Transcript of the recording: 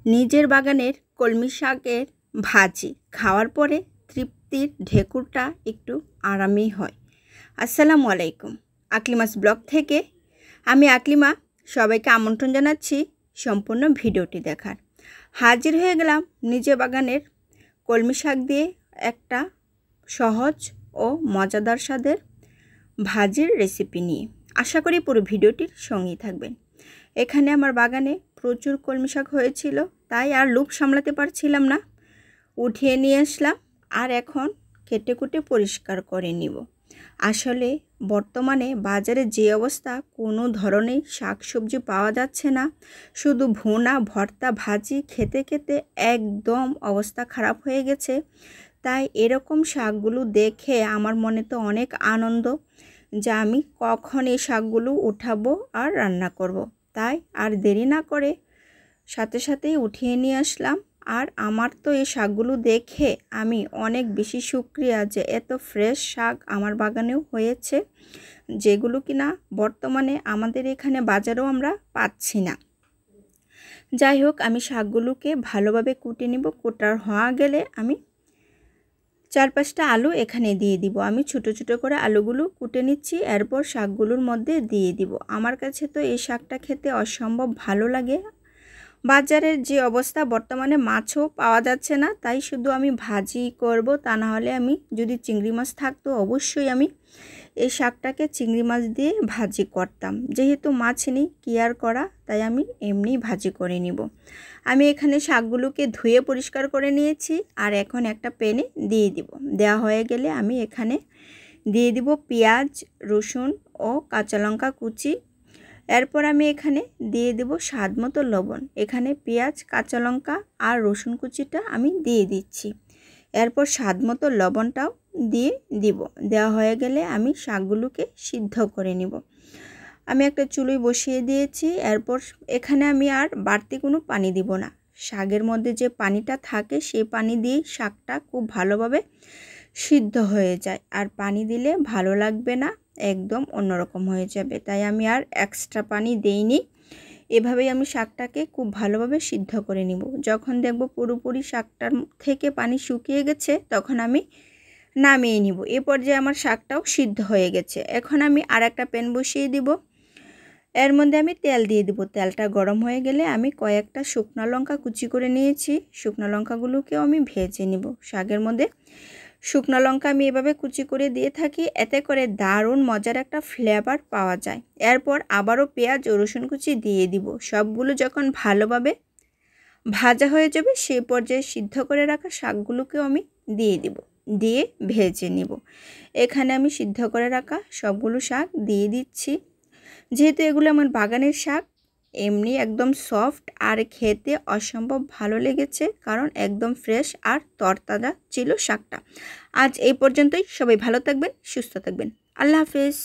নিজের বাগানের কলমি শাকের ভাজি খাওয়ার পরে তৃপ্তির ঢেকুরটা একটু আরামই হয়। আসসালামু আলাইকুম। আকলিমাস ব্লগ থেকে আমি আকলিমা সবাইকে আমন্ত্রণ জানাচ্ছি সম্পূর্ণ ভিডিওটি দেখার। হাজির হয়ে গেলাম নিজের বাগানের কলমি শাক দিয়ে একটা সহজ ও মজাদার স্বাদের ভাজির রেসিপি নিয়ে। আশা করি পুরো ভিডিওটির সঙ্গেই থাকবেন। এখানে আমার বাগানে প্রচুর কলমি শাক হয়েছিল, তাই আর লোভ সামলাতে পারছিলাম না, উঠিয়ে নিয়ে আসলাম আর এখন কেটে কুটে পরিষ্কার করে নিব। আসলে বর্তমানে বাজারে যে অবস্থা, কোনো ধরনের শাকসবজি পাওয়া যাচ্ছে না, শুধু ভুনা ভর্তা ভাজি খেতে খেতে একদম অবস্থা খারাপ হয়ে গেছে। তাই এরকম শাকগুলো দেখে আমার মনে তো অনেক আনন্দ যে আমি কখন এই শাকগুলো উঠাবো আর রান্না করব। তাই আর দেরি না করে সাথে সাথেই উঠিয়ে নিয়ে আসলাম। আর আমার তো এই শাকগুলো দেখে আমি অনেক বেশি শুকরিয়া যে এত ফ্রেশ শাক আমার বাগানেও হয়েছে, যেগুলো কিনা বর্তমানে আমাদের এখানে বাজারেও আমরা পাচ্ছি না। যাই হোক, আমি শাকগুলোকে ভালোভাবে কুটে নিব। কোটার হওয়া গেলে আমি 4-5টা আলু এখানে দিয়ে দিব। আমি ছোট ছোট করে আলুগুলো কুটে নিচ্ছি, এরপর শাকগুলোর মধ্যে দিয়ে দিব। আমার কাছে তো এই শাকটা খেতে অসম্ভব ভালো লাগে। বাজারের যে অবস্থা, বর্তমানে মাছও পাওয়া যাচ্ছে না, তাই শুধু আমি ভাজি করব। তা না হলে আমি যদি চিংড়ি মাছ থাকতো অবশ্যই আমি এই শাকটাকে চিংড়ি মাছ দিয়ে ভাজি করতাম। যেহেতু মাছ নেই কি আর করা, তাই আমি এমনি ভাজি করে নিব। আমি এখানে শাকগুলোকে ধুয়ে পরিষ্কার করে নিয়েছি আর এখন একটা প্যানে দিয়ে দিব। দেওয়া হয়ে গেলে আমি এখানে দিয়ে দিব পেঁয়াজ, রসুন ও কাঁচা লঙ্কা কুচি। এরপর আমি এখানে দিয়ে দেব স্বাদ মতো লবণ। এখানে পেঁয়াজ, কাঁচা লঙ্কা আর রসুন কুচিটা আমি দিয়ে দিচ্ছি। এরপর স্বাদ মতো লবণটাও দিয়ে দিব। দেওয়া হয়ে গেলে আমি শাকগুলোকে সিদ্ধ করে নিব। আমি একটা চুলোয় বসিয়ে দিয়েছি। এরপর এখানে আমি আর বাড়তি কোনো পানি দিব না। শাকের মধ্যে যে পানিটা থাকে সেই পানি দিয়েই শাকটা খুব ভালোভাবে সিদ্ধ হয়ে যায়। আর পানি দিলে ভালো লাগবে না, একদম অন্যরকম হয়ে যাবে। তাই আমি আর এক্সট্রা পানি দেইনি। এভাবেই আমি শাকটাকে খুব ভালোভাবে সিদ্ধ করে নিব। যখন দেখব পুরোপুরি শাকটার থেকে পানি শুকিয়ে গেছে, তখন আমি নামিয়ে নিব। এ পর্যায়ে আমার শাকটাও সিদ্ধ হয়ে গেছে। এখন আমি আর একটা প্যান বসিয়ে দিব। এর মধ্যে আমি তেল দিয়ে দিব। তেলটা গরম হয়ে গেলে আমি কয়েকটা শুকনো লঙ্কা কুচি করে নিয়েছি, শুকনো লঙ্কাগুলোকেও আমি ভেজে নিব। শাকের মধ্যে শুকনো লঙ্কা আমি এভাবে কুচি করে দিয়ে থাকি, এতে করে দারুণ মজার একটা ফ্লেভার পাওয়া যায়। এরপর আবারও পেঁয়াজ ও রসুন কুচি দিয়ে দিব। সবগুলো যখন ভালোভাবে ভাজা হয়ে যাবে, সেই পর্যায়ে সিদ্ধ করে রাখা শাকগুলোকেও আমি দিয়ে দিব, দিয়ে ভেজে নিব। এখানে আমি সিদ্ধ করে রাখা সবগুলো শাক দিয়ে দিচ্ছি। যেহেতু এগুলো আমার বাগানের শাক, এমনি একদম সফট আর খেতে অসম্ভব ভালো লেগেছে, কারণ একদম ফ্রেশ আর তরতাজা ছিল শাকটা। আজ এই পর্যন্তই। সবাই ভালো থাকবেন, সুস্থ থাকবেন। আল্লাহ হাফেজ।